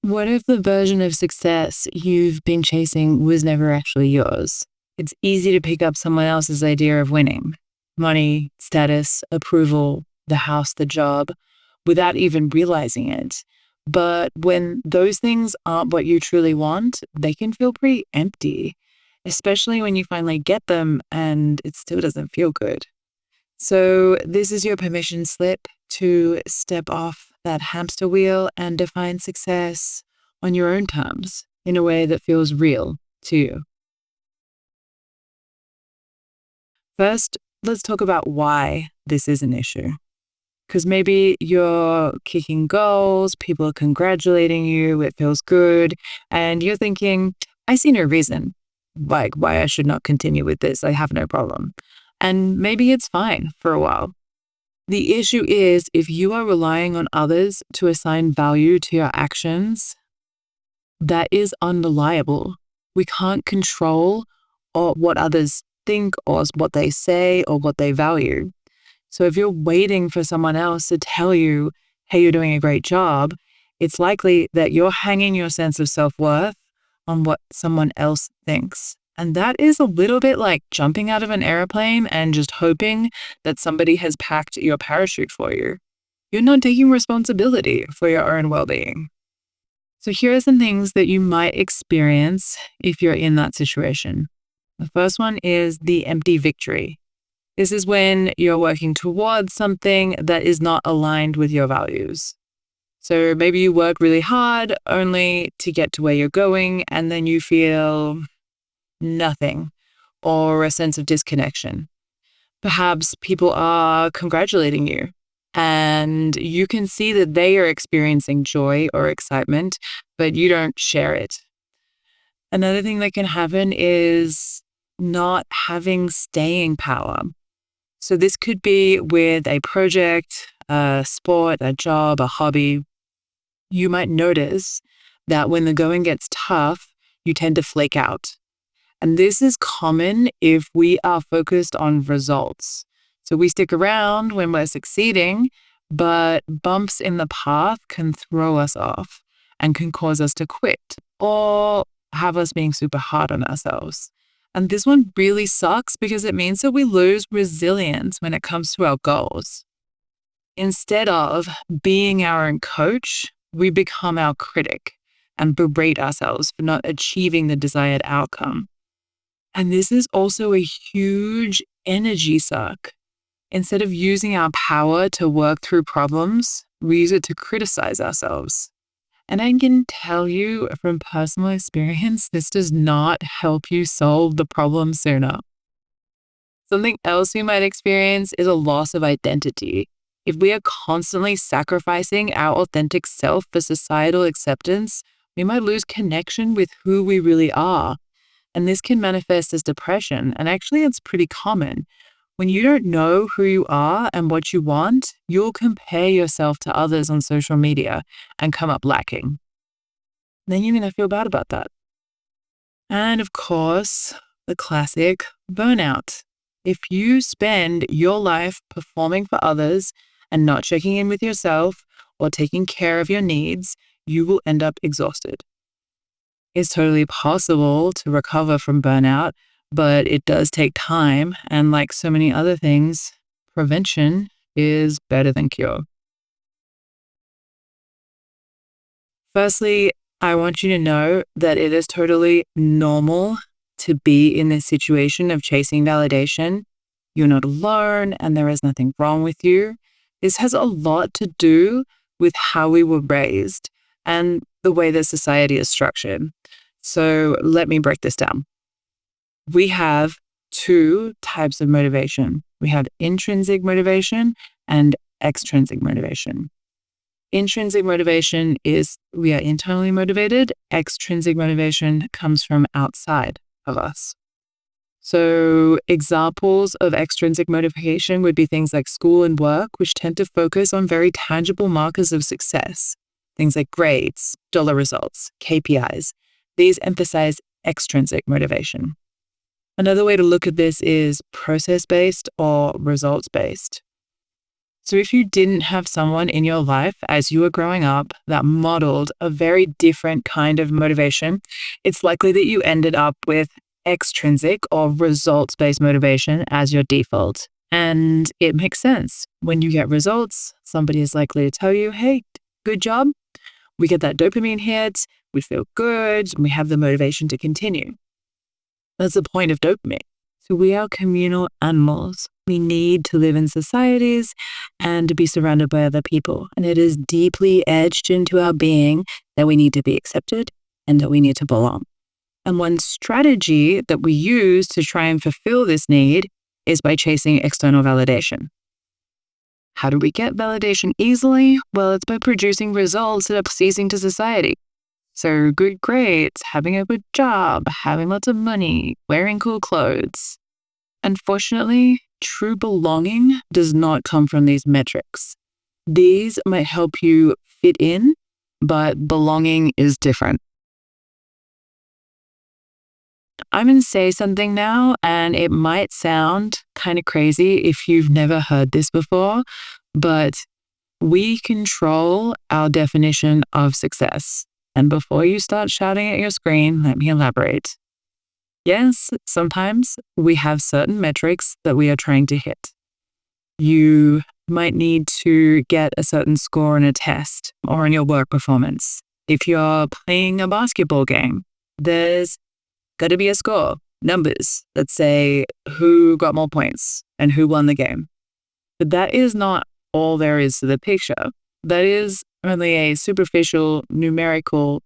What if the version of success you've been chasing was never actually yours? It's easy to pick up someone else's idea of winning: money, status, approval, the house, the job, without even realizing it. But when those things aren't what you truly want, they can feel pretty empty, especially when you finally get them and it still doesn't feel good. So, this is your permission slip to step off that hamster wheel and define success on your own terms in a way that feels real to you. First, let's talk about why this is an issue. Because maybe you're kicking goals, people are congratulating you, it feels good, and you're thinking, I see no reason like why I should not continue with this. I have no problem. And maybe it's fine for a while. The issue is if you are relying on others to assign value to your actions, that is unreliable. We can't control or what others think or what they say or what they value. So if you're waiting for someone else to tell you, hey, you're doing a great job, it's likely that you're hanging your sense of self-worth on what someone else thinks. And that is a little bit like jumping out of an airplane and just hoping that somebody has packed your parachute for you. You're not taking responsibility for your own well-being. So here are some things that you might experience if you're in that situation. The first one is the empty victory. This is when you're working towards something that is not aligned with your values. So maybe you work really hard only to get to where you're going, and then you feel nothing or a sense of disconnection. Perhaps people are congratulating you and you can see that they are experiencing joy or excitement, but you don't share it. Another thing that can happen is not having staying power. So this could be with a project, a sport, a job, a hobby. You might notice that when the going gets tough, you tend to flake out. And this is common if we are focused on results. So we stick around when we're succeeding, but bumps in the path can throw us off and can cause us to quit or have us being super hard on ourselves. And this one really sucks because it means that we lose resilience when it comes to our goals. Instead of being our own coach, we become our critic and berate ourselves for not achieving the desired outcome. And this is also a huge energy suck. Instead of using our power to work through problems, we use it to criticize ourselves. And I can tell you from personal experience, this does not help you solve the problem sooner. Something else we might experience is a loss of identity. If we are constantly sacrificing our authentic self for societal acceptance, we might lose connection with who we really are. And this can manifest as depression. And actually, it's pretty common. When you don't know who you are and what you want, you'll compare yourself to others on social media and come up lacking. Then you're going to feel bad about that. And of course, the classic burnout. If you spend your life performing for others and not checking in with yourself or taking care of your needs, you will end up exhausted. It's totally possible to recover from burnout, but it does take time. And like so many other things, prevention is better than cure. Firstly, I want you to know that it is totally normal to be in this situation of chasing validation. You're not alone and there is nothing wrong with you. This has a lot to do with how we were raised and the way that society is structured. So let me break this down. We have two types of motivation. We have intrinsic motivation and extrinsic motivation. Intrinsic motivation is we are internally motivated. Extrinsic motivation comes from outside of us. So examples of extrinsic motivation would be things like school and work, which tend to focus on very tangible markers of success. Things like grades, dollar results, KPIs. These emphasize extrinsic motivation. Another way to look at this is process-based or results-based. So if you didn't have someone in your life as you were growing up that modeled a very different kind of motivation, it's likely that you ended up with extrinsic or results-based motivation as your default. And it makes sense. When you get results, somebody is likely to tell you, hey, good job. We get that dopamine hit, we feel good, and we have the motivation to continue. That's the point of dopamine. So we are communal animals. We need to live in societies and to be surrounded by other people. And it is deeply etched into our being that we need to be accepted and that we need to belong. And one strategy that we use to try and fulfill this need is by chasing external validation. How do we get validation easily? Well, it's by producing results that are pleasing to society. So good grades, having a good job, having lots of money, wearing cool clothes. Unfortunately, true belonging does not come from these metrics. These might help you fit in, but belonging is different. I'm going to say something now, and it might sound kind of crazy if you've never heard this before, but we control our definition of success. And before you start shouting at your screen, let me elaborate. Yes, sometimes we have certain metrics that we are trying to hit. You might need to get a certain score in a test or in your work performance. If you're playing a basketball game, there's got to be a score, numbers that say who got more points and who won the game. But that is not all there is to the picture. That is only a superficial, numerical,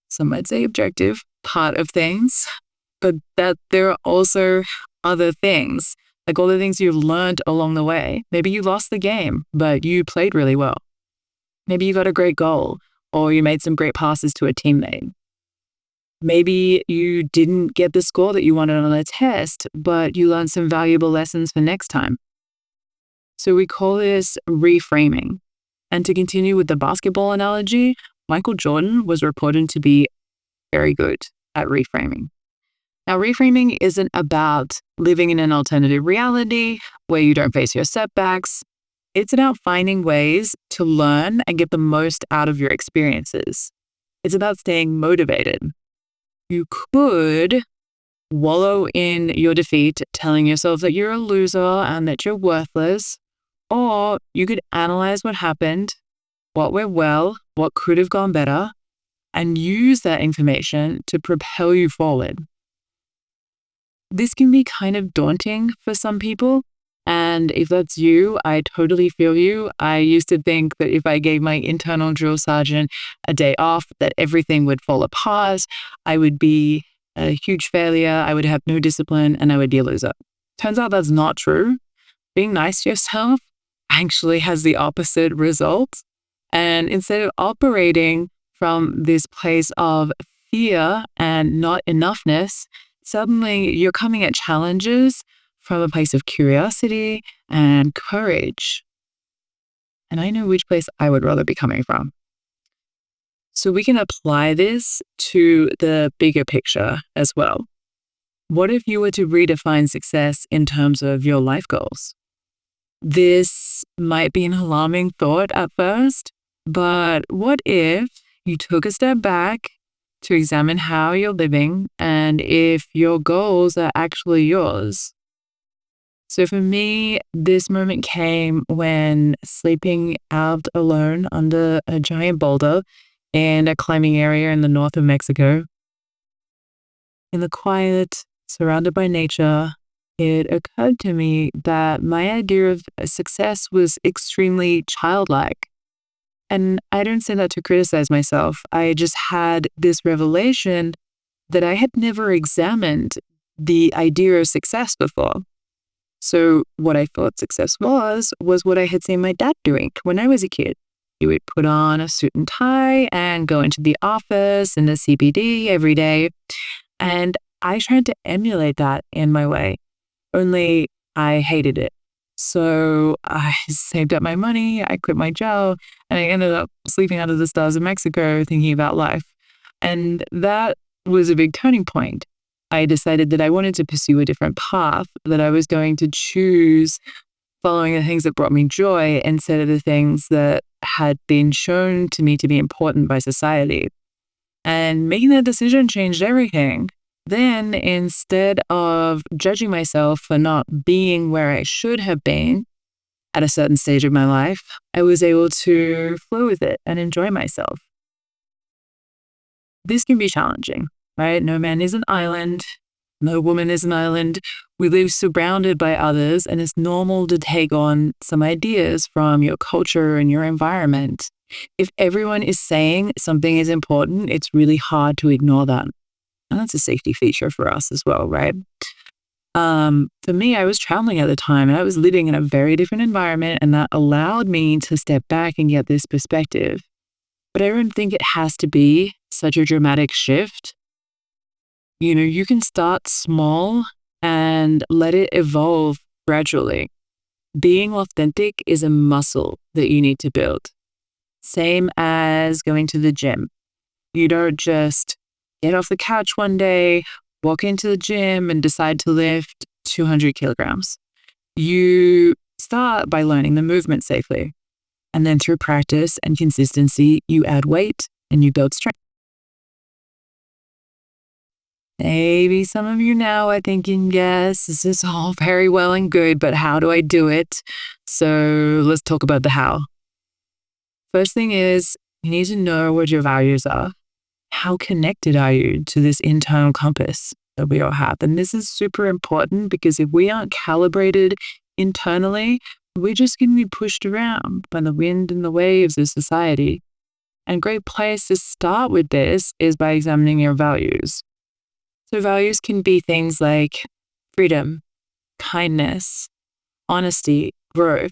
some might say objective part of things, but that there are also other things, like all the things you've learned along the way. Maybe you lost the game, but you played really well. Maybe you got a great goal, or you made some great passes to a teammate. Maybe you didn't get the score that you wanted on a test, but you learned some valuable lessons for next time. So we call this reframing. And to continue with the basketball analogy, Michael Jordan was reported to be very good at reframing. Now, reframing isn't about living in an alternative reality where you don't face your setbacks. It's about finding ways to learn and get the most out of your experiences. It's about staying motivated. You could wallow in your defeat, telling yourself that you're a loser and that you're worthless, or you could analyze what happened, what went well, what could have gone better, and use that information to propel you forward. This can be kind of daunting for some people. And if that's you, I totally feel you. I used to think that if I gave my internal drill sergeant a day off, that everything would fall apart. I would be a huge failure. I would have no discipline and I would be a loser. Turns out that's not true. Being nice to yourself actually has the opposite result. And instead of operating from this place of fear and not enoughness, suddenly you're coming at challenges from a place of curiosity and courage. And I know which place I would rather be coming from. So we can apply this to the bigger picture as well. What if you were to redefine success in terms of your life goals? This might be an alarming thought at first, but what if you took a step back to examine how you're living and if your goals are actually yours? So for me, this moment came when sleeping out alone under a giant boulder in a climbing area in the north of Mexico. In the quiet, surrounded by nature, it occurred to me that my idea of success was extremely childlike. And I don't say that to criticize myself. I just had this revelation that I had never examined the idea of success before. So what I thought success was what I had seen my dad doing when I was a kid. He would put on a suit and tie and go into the office in the CBD every day. And I tried to emulate that in my way, only I hated it. So I saved up my money, I quit my job, and I ended up sleeping under the stars of Mexico thinking about life. And that was a big turning point. I decided that I wanted to pursue a different path, that I was going to choose following the things that brought me joy instead of the things that had been shown to me to be important by society. And making that decision changed everything. Then, instead of judging myself for not being where I should have been at a certain stage of my life, I was able to flow with it and enjoy myself. This can be challenging, right? No man is an island. No woman is an island. We live surrounded by others, and it's normal to take on some ideas from your culture and your environment. If everyone is saying something is important, it's really hard to ignore that. And that's a safety feature for us as well, right? For me, I was traveling at the time and I was living in a very different environment, and that allowed me to step back and get this perspective. But I don't think it has to be such a dramatic shift. You can start small and let it evolve gradually. Being authentic is a muscle that you need to build. Same as going to the gym. You don't just get off the couch one day, walk into the gym and decide to lift 200 kilograms. You start by learning the movement safely. And then through practice and consistency, you add weight and you build strength. Maybe some of you now are thinking, yes, this is all very well and good, but how do I do it? So let's talk about the how. First thing is, you need to know what your values are. How connected are you to this internal compass that we all have? And this is super important, because if we aren't calibrated internally, we're just going to be pushed around by the wind and the waves of society. And a great place to start with this is by examining your values. So values can be things like freedom, kindness, honesty, growth.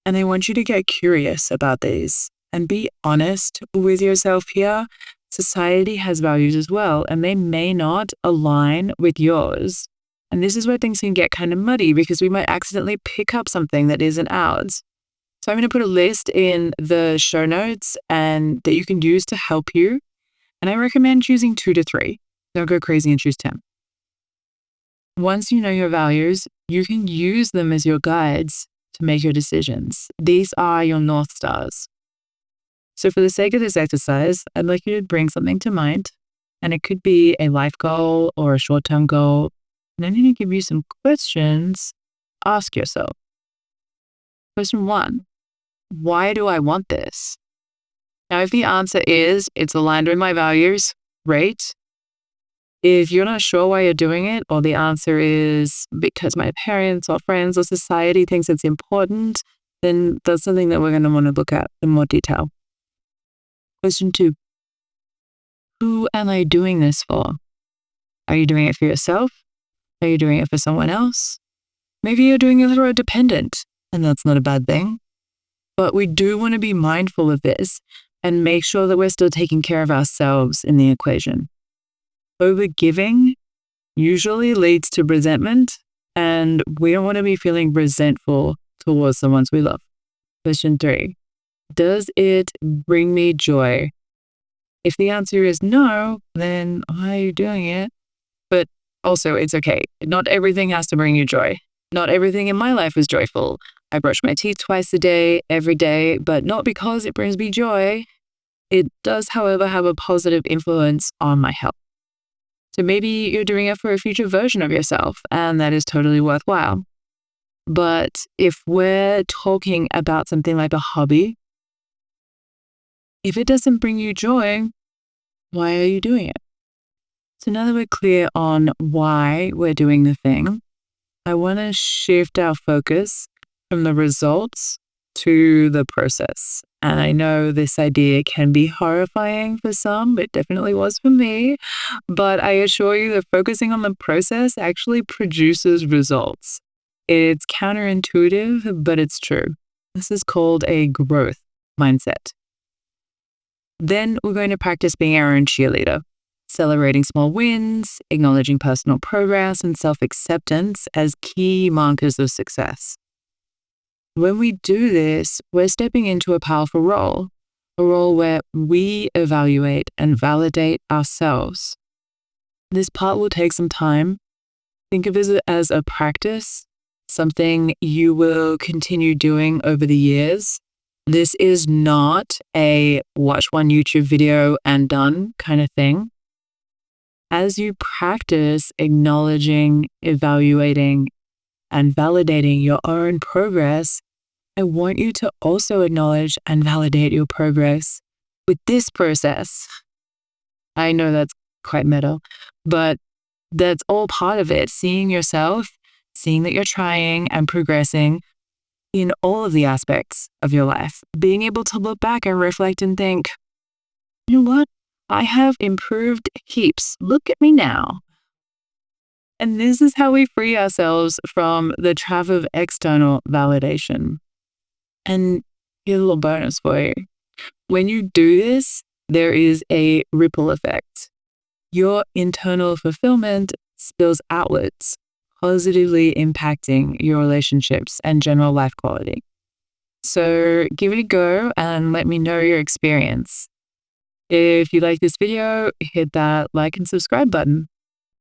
And I want you to get curious about these and be honest with yourself here. Society has values as well, and they may not align with yours. And this is where things can get kind of muddy, because we might accidentally pick up something that isn't ours. So I'm going to put a list in the show notes and that you can use to help you. And I recommend choosing 2 to 3. Don't go crazy and choose 10. Once you know your values, you can use them as your guides to make your decisions. These are your North Stars. So for the sake of this exercise, I'd like you to bring something to mind, and it could be a life goal or a short-term goal. And I'm going to give you some questions. Ask yourself. Question 1, why do I want this? Now, if the answer is it's aligned with my values, great. If you're not sure why you're doing it, or the answer is because my parents or friends or society thinks it's important, then that's something that we're going to want to look at in more detail. Question 2, who am I doing this for? Are you doing it for yourself? Are you doing it for someone else? Maybe you're doing it for a dependent, and that's not a bad thing. But we do want to be mindful of this and make sure that we're still taking care of ourselves in the equation. Overgiving usually leads to resentment, and we don't want to be feeling resentful towards the ones we love. Question 3, does it bring me joy? If the answer is no, then why are you doing it? But also, it's okay. Not everything has to bring you joy. Not everything in my life is joyful. I brush my teeth twice a day, every day, but not because it brings me joy. It does, however, have a positive influence on my health. So maybe you're doing it for a future version of yourself, and that is totally worthwhile. But if we're talking about something like a hobby, if it doesn't bring you joy, why are you doing it? So now that we're clear on why we're doing the thing, I want to shift our focus from the results to the process. And I know this idea can be horrifying for some. It definitely was for me. But I assure you that focusing on the process actually produces results. It's counterintuitive, but it's true. This is called a growth mindset. Then we're going to practice being our own cheerleader, celebrating small wins, acknowledging personal progress, and self-acceptance as key markers of success. When we do this, we're stepping into a powerful role, a role where we evaluate and validate ourselves. This part will take some time. Think of it as a practice. something you will continue doing over the years. This is not a watch one YouTube video and done kind of thing. As you practice acknowledging, evaluating, and validating your own progress, I want you to also acknowledge and validate your progress with this process. I know that's quite meta, but that's all part of it. Seeing yourself, seeing that you're trying and progressing in all of the aspects of your life. Being able to look back and reflect and think, you know what? I have improved heaps. Look at me now. And this is how we free ourselves from the trap of external validation. And here's a little bonus for you. When you do this, there is a ripple effect. Your internal fulfillment spills outwards, positively impacting your relationships and general life quality. So give it a go and let me know your experience. If you like this video, hit that like and subscribe button.